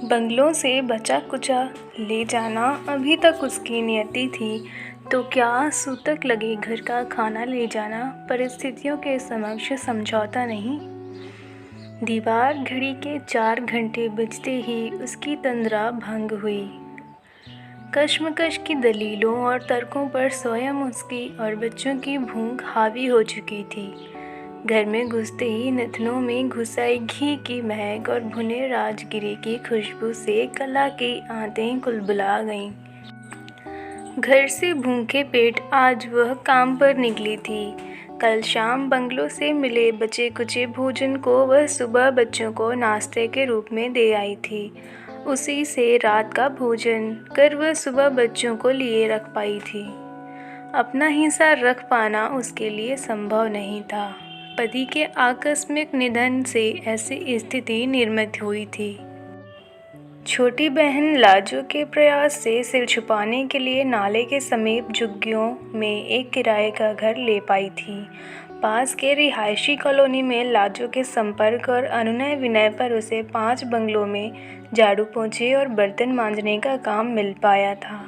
बंगलों से बचा कुचा ले जाना अभी तक उसकी नियति थी, तो क्या सूतक लगे घर का खाना ले जाना परिस्थितियों के समक्ष समझौता नहीं। दीवार घड़ी के 4 घंटे बजते ही उसकी तंद्रा भंग हुई। कश्मकश की दलीलों और तर्कों पर स्वयं उसकी और बच्चों की भूख हावी हो चुकी थी। घर में घुसते ही नथनों में घुस आई घी की महक और भुने राजगिरी की खुशबू से कला की आंतें कुलबुला गईं। घर से भूखे पेट आज वह काम पर निकली थी। कल शाम बंगलों से मिले बचे कुचे भोजन को वह सुबह बच्चों को नाश्ते के रूप में दे आई थी। उसी से रात का भोजन कर वह सुबह बच्चों को लिए रख पाई थी। अपना हिस्सा रख पाना उसके लिए संभव नहीं था। पति के आकस्मिक निधन से ऐसी स्थिति निर्मित हुई थी। छोटी बहन लाजो के प्रयास से सिर छुपाने के लिए नाले के समीप झुग्गियों में एक किराए का घर ले पाई थी। पास के रिहायशी कॉलोनी में लाजो के संपर्क और अनुनय विनय पर उसे 5 बंगलों में झाड़ू पोंछे और बर्तन मांजने का काम मिल पाया था।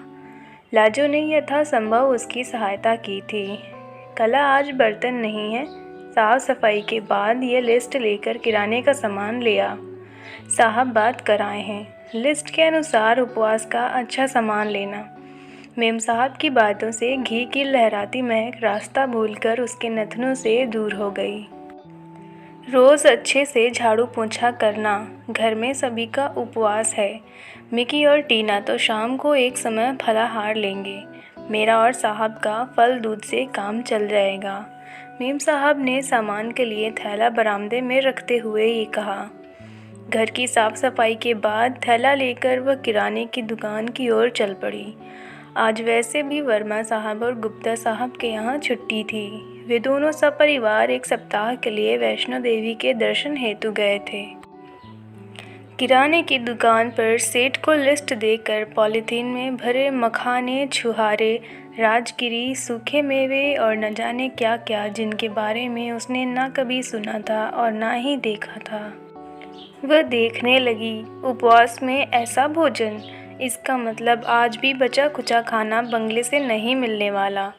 लाजो ने यथासंभव उसकी सहायता की थी। कला आज बर्तन नहीं है। साफ सफाई के बाद ये लिस्ट लेकर किराने का सामान ले आ। साहब बात कराए हैं। लिस्ट के अनुसार उपवास का अच्छा सामान लेना। मेम साहब की बातों से घी की लहराती महक रास्ता भूलकर उसके नथनों से दूर हो गई। रोज़ अच्छे से झाड़ू पोंछा करना। घर में सभी का उपवास है। मिकी और टीना तो शाम को एक समय फलाहार लेंगे। मेरा और साहब का फल दूध से काम चल जाएगा। मेम साहब ने सामान के लिए थैला बरामदे में रखते हुए ये कहा। घर की साफ सफाई के बाद थैला लेकर वह किराने की दुकान की ओर चल पड़ी। आज वैसे भी वर्मा साहब और गुप्ता साहब के यहाँ छुट्टी थी। वे दोनों सपरिवार एक सप्ताह के लिए वैष्णो देवी के दर्शन हेतु गए थे। किराने की दुकान पर सेठ को लिस्ट देकर पॉलीथीन में भरे मखाने, छुहारे, राजगिरी, सूखे मेवे और न जाने क्या क्या, जिनके बारे में उसने ना कभी सुना था और ना ही देखा था, वह देखने लगी। उपवास में ऐसा भोजन, इसका मतलब आज भी बचा कुचा खाना बंगले से नहीं मिलने वाला।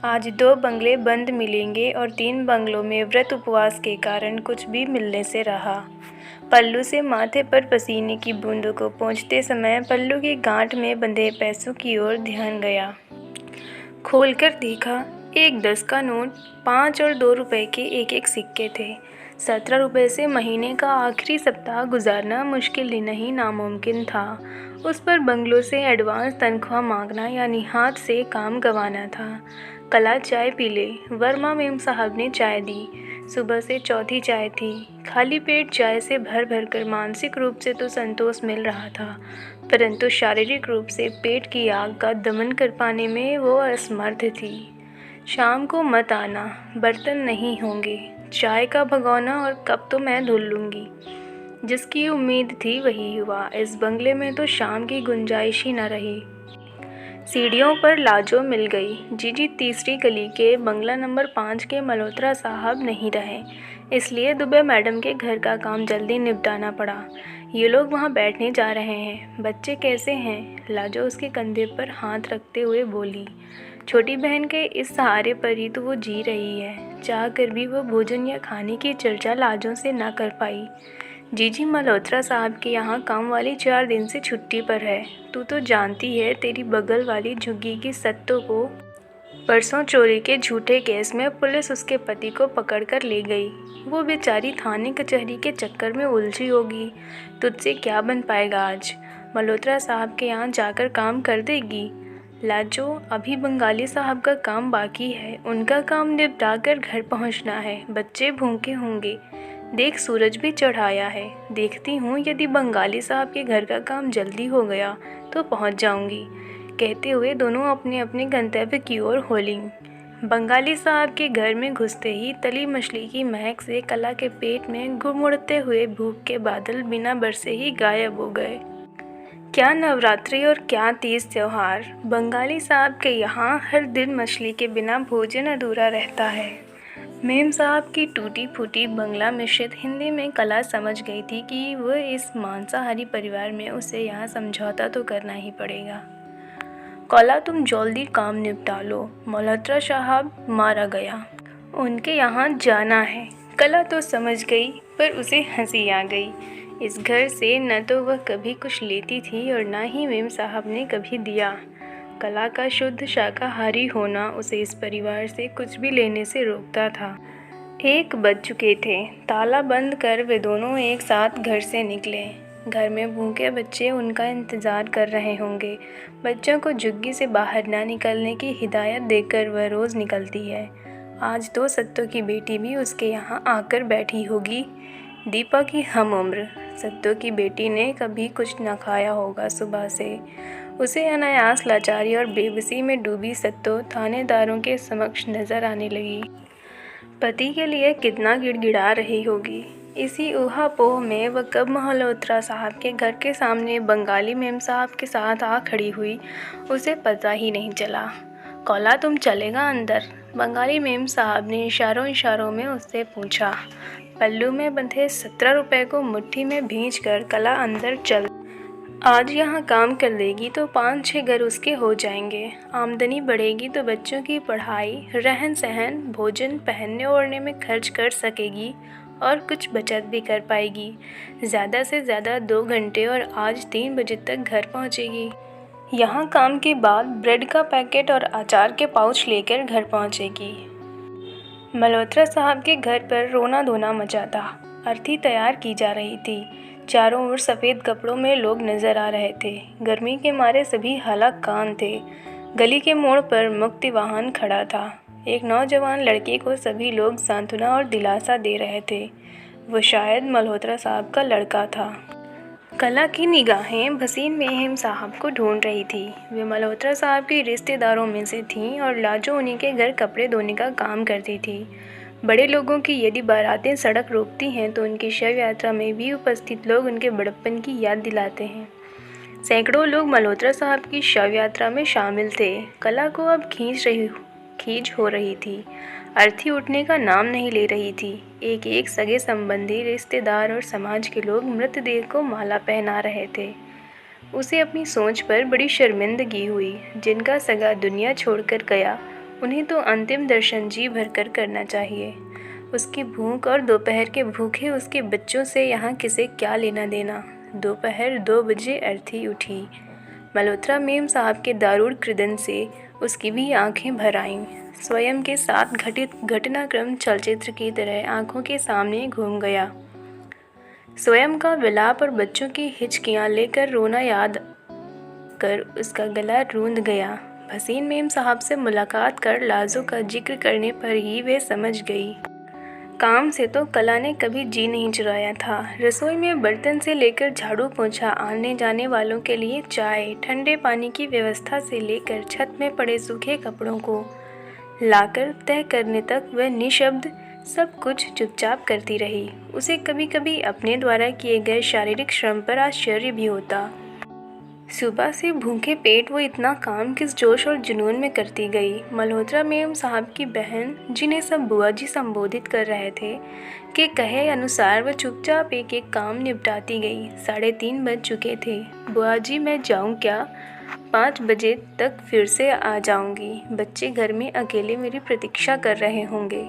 आज 2 बंगले बंद मिलेंगे और 3 बंगलों में व्रत उपवास के कारण कुछ भी मिलने से रहा। पल्लू से माथे पर पसीने की बूंदों को पोंछते समय पल्लू की गांठ में बंधे पैसों की ओर ध्यान गया। खोलकर देखा, एक 10 का नोट, 5 और 2 रुपए के एक सिक्के थे। 17 रुपये से महीने का आखिरी सप्ताह गुजारना मुश्किल ही नहीं नामुमकिन था। उस पर बंगलों से एडवांस तनख्वाह मांगना यानी हाथ से काम गंवाना था। कला चाय पी ले। वर्मा मेम साहब ने चाय दी। सुबह से चौथी चाय थी। खाली पेट चाय से भर भर कर मानसिक रूप से तो संतोष मिल रहा था, परंतु शारीरिक रूप से पेट की आग का दमन कर पाने में वो असमर्थ थी। शाम को मत आना, बर्तन नहीं होंगे। चाय का भगोना और कप तो मैं धुल लूँगी। जिसकी उम्मीद थी वही हुआ। इस बंगले में तो शाम की गुंजाइश ही न रही। सीढ़ियों पर लाजो मिल गई। जीजी तीसरी गली के बंगला नंबर 5 के मल्होत्रा साहब नहीं रहे, इसलिए दुबे मैडम के घर का काम जल्दी निपटाना पड़ा। ये लोग वहाँ बैठने जा रहे हैं। बच्चे कैसे हैं? लाजो उसके कंधे पर हाथ रखते हुए बोली। छोटी बहन के इस सहारे पर ही तो वो जी रही है। चाह कर भी वो भोजन या खाने की चर्चा लाजो से ना कर पाई। जीजी मल्होत्रा साहब के यहाँ काम वाली 4 दिन से छुट्टी पर है। तू तो जानती है, तेरी बगल वाली झुग्गी की सत्तों को परसों चोरी के झूठे केस में पुलिस उसके पति को पकड़ कर ले गई। वो बेचारी थाने कचहरी के चक्कर में उलझी होगी। तुझसे क्या बन पाएगा आज? मल्होत्रा साहब के यहाँ जाकर काम कर देगी। लाजो, अभी बंगाली साहब का काम बाकी है। उनका काम निपटा कर घर पहुँचना है। बच्चे भूखे होंगे। देख, सूरज भी चढ़ाया है। देखती हूँ, यदि बंगाली साहब के घर का काम जल्दी हो गया तो पहुँच जाऊँगी। कहते हुए दोनों अपने अपने गंतव्य की ओर होली। बंगाली साहब के घर में घुसते ही तली मछली की महक से कला के पेट में गुड़मुड़ते हुए भूख के बादल बिना बरसे ही गायब हो गए। क्या नवरात्रि और क्या तीज त्योहार। बंगाली साहब के यहाँ हर दिन मछली के बिना भोजन अधूरा रहता है। मेम साहब की टूटी फूटी बंगला मिश्रित हिंदी में कला समझ गई थी कि वह इस मांसाहारी परिवार में उसे यहाँ समझौता तो करना ही पड़ेगा। कला तुम जल्दी काम निपटा लो, मल्होत्रा साहब मारा गया, उनके यहाँ जाना है। कला तो समझ गई पर उसे हंसी आ गई। इस घर से न तो वह कभी कुछ लेती थी और न ही मेम साहब ने कभी दिया। कला का शुद्ध शाकाहारी होना उसे इस परिवार से कुछ भी लेने से रोकता था। 1 बज चुके थे। ताला बंद कर वे दोनों एक साथ घर से निकले। घर में भूखे बच्चे उनका इंतज़ार कर रहे होंगे। बच्चों को झुग्गी से बाहर ना निकलने की हिदायत देकर वह रोज़ निकलती है। आज तो सत्तो की बेटी भी उसके यहाँ आकर बैठी होगी। दीपा की हम उम्र। सत्तो की बेटी ने कभी कुछ न खाया होगा सुबह से। उसे अनायास लाचारी और बेबसी में डूबी सत्तो थानेदारों के समक्ष नज़र आने लगी। पति के लिए कितना गिड़गिड़ा रही होगी। इसी ऊहापोह में वह कब मल्होत्रा साहब के घर के सामने बंगाली मेम साहब के साथ आ खड़ी हुई, उसे पता ही नहीं चला। कौला तुम चलेगा अंदर? बंगाली मेम साहब ने इशारों इशारों में उससे पूछा। पल्लू में बंधे 17 रुपए को मुट्ठी में भींचकर कला अंदर चल। आज यहाँ काम कर देगी तो 5-6 घर उसके हो जाएंगे। आमदनी बढ़ेगी तो बच्चों की पढ़ाई, रहन सहन, भोजन, पहनने ओढ़ने में खर्च कर सकेगी और कुछ बचत भी कर पाएगी। ज़्यादा से ज़्यादा 2 घंटे और आज 3 बजे तक घर पहुँचेगी। यहाँ काम के बाद ब्रेड का पैकेट और अचार के पाउच लेकर घर पहुँचेगी। मल्होत्रा साहब के घर पर रोना धोना मचा था। अर्थी तैयार की जा रही थी। चारों ओर सफ़ेद कपड़ों में लोग नजर आ रहे थे। गर्मी के मारे सभी हलाकान थे। गली के मोड़ पर मुक्ति वाहन खड़ा था। एक नौजवान लड़के को सभी लोग सांत्वना और दिलासा दे रहे थे। वो शायद मल्होत्रा साहब का लड़का था। कला की निगाहें भसीन मेम साहब को ढूंढ रही थी। वे मल्होत्रा साहब के रिश्तेदारों में से थीं और लाजो उन्हीं के घर कपड़े धोने का काम करती थी। बड़े लोगों की यदि बारातें सड़क रोकती हैं तो उनकी शव यात्रा में भी उपस्थित लोग उनके बड़प्पन की याद दिलाते हैं। सैकड़ों लोग मल्होत्रा साहब की शव यात्रा में शामिल थे। कला को अब खींच हो रही थी। अर्थी उठने का नाम नहीं ले रही थी। एक एक सगे संबंधी, रिश्तेदार और समाज के लोग मृतदेह को माला पहना रहे थे। उसे अपनी सोच पर बड़ी शर्मिंदगी हुई। जिनका सगा दुनिया छोड़कर गया, उन्हें तो अंतिम दर्शन जी भरकर करना चाहिए। उसकी भूख और दोपहर के भूखे उसके बच्चों से यहाँ किसे क्या लेना देना। दोपहर 2 बजे अर्थी उठी। मल्होत्रा मेम साहब के दारूण कृदन से उसकी भी आंखें भर आईं। स्वयं के साथ घटित घटनाक्रम चलचित्र की तरह आंखों के सामने घूम गया। स्वयं का विलाप और बच्चों की हिचकियां लेकर रोना याद कर उसका गला रूंध गया। भसीन मेम साहब से मुलाकात कर लाजो का जिक्र करने पर ही वे समझ गई। काम से तो कला ने कभी जी नहीं चुराया था। रसोई में बर्तन से लेकर झाड़ू पोंछा, आने जाने वालों के लिए चाय, ठंडे पानी की व्यवस्था से लेकर छत में पड़े सूखे कपड़ों को लाकर तय करने तक वह निशब्द सब कुछ चुपचाप करती रही। उसे कभी कभी अपने द्वारा किए गए शारीरिक श्रम पर आश्चर्य भी होता। सुबह से भूखे पेट वो इतना काम किस जोश और जुनून में करती गई। मल्होत्रा मेम साहब की बहन, जिन्हें सब बुआ जी संबोधित कर रहे थे, के कहे अनुसार वह चुपचाप एक एक काम निपटाती गई। 3:30 बज चुके थे। बुआ जी मैं जाऊँ क्या? 5 बजे तक फिर से आ जाऊंगी। बच्चे घर में अकेले मेरी प्रतीक्षा कर रहे होंगे।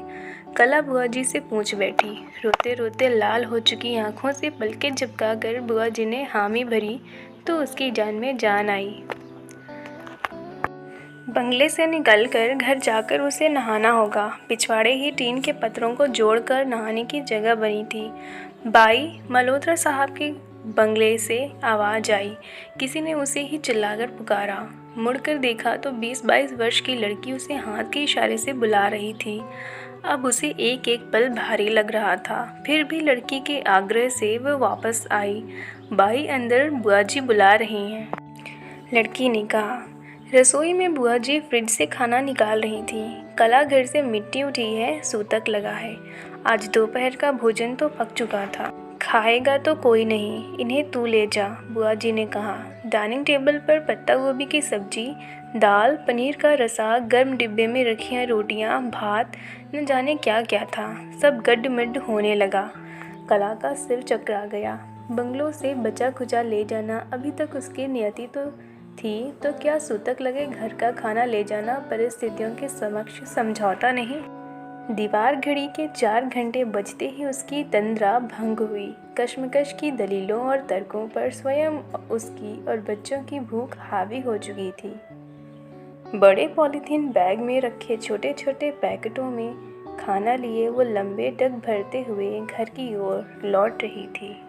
कला बुआ जी से पूछ बैठी। रोते रोते लाल हो चुकी आंखों से पलकें झपकाकर बुआ जी ने हामी भरी तो उसकी जान में जान आई। बंगले से निकलकर घर जाकर उसे नहाना होगा। पिछवाड़े ही टीन के पत्थरों को जोड़कर नहाने की जगह बनी थी। बाई, मल्होत्रा साहब के बंगले से आवाज़ आई। किसी ने उसे ही चिल्लाकर पुकारा। मुड़कर देखा तो 20-22 वर्ष की लड़की उसे हाथ के इशारे से बुला रही थी। अब उसे एक एक पल भारी लग रहा था। फिर भी लड़की के आग्रह से वह वापस आई। बाई अंदर, बुआ जी बुला रही हैं। लड़की ने कहा। रसोई में बुआ जी फ्रिज से खाना निकाल रही थी। कला घर से मिट्टी उठी है, सूतक लगा है। आज दोपहर का भोजन तो पक चुका था। खाएगा तो कोई नहीं, इन्हें तू ले जा, बुआ जी ने कहा। डाइनिंग टेबल पर पत्ता गोभी की सब्जी, दाल, पनीर का रसा, गर्म डिब्बे में रखियाँ रोटियाँ, भात, न जाने क्या क्या था। सब गड्ढ-मड्ढ होने लगा। कला का सिर चकरा गया। बंगलों से बचा खुचा ले जाना अभी तक उसकी नियति तो थी, तो क्या सूतक लगे घर का खाना ले जाना परिस्थितियों के समक्ष समझौता नहीं? दीवार घड़ी के 4 घंटे बजते ही उसकी तंद्रा भंग हुई। कशमकश की दलीलों और तर्कों पर स्वयं उसकी और बच्चों की भूख हावी हो चुकी थी। बड़े पॉलीथीन बैग में रखे छोटे छोटे पैकेटों में खाना लिए वो लंबे डग भरते हुए घर की ओर लौट रही थी।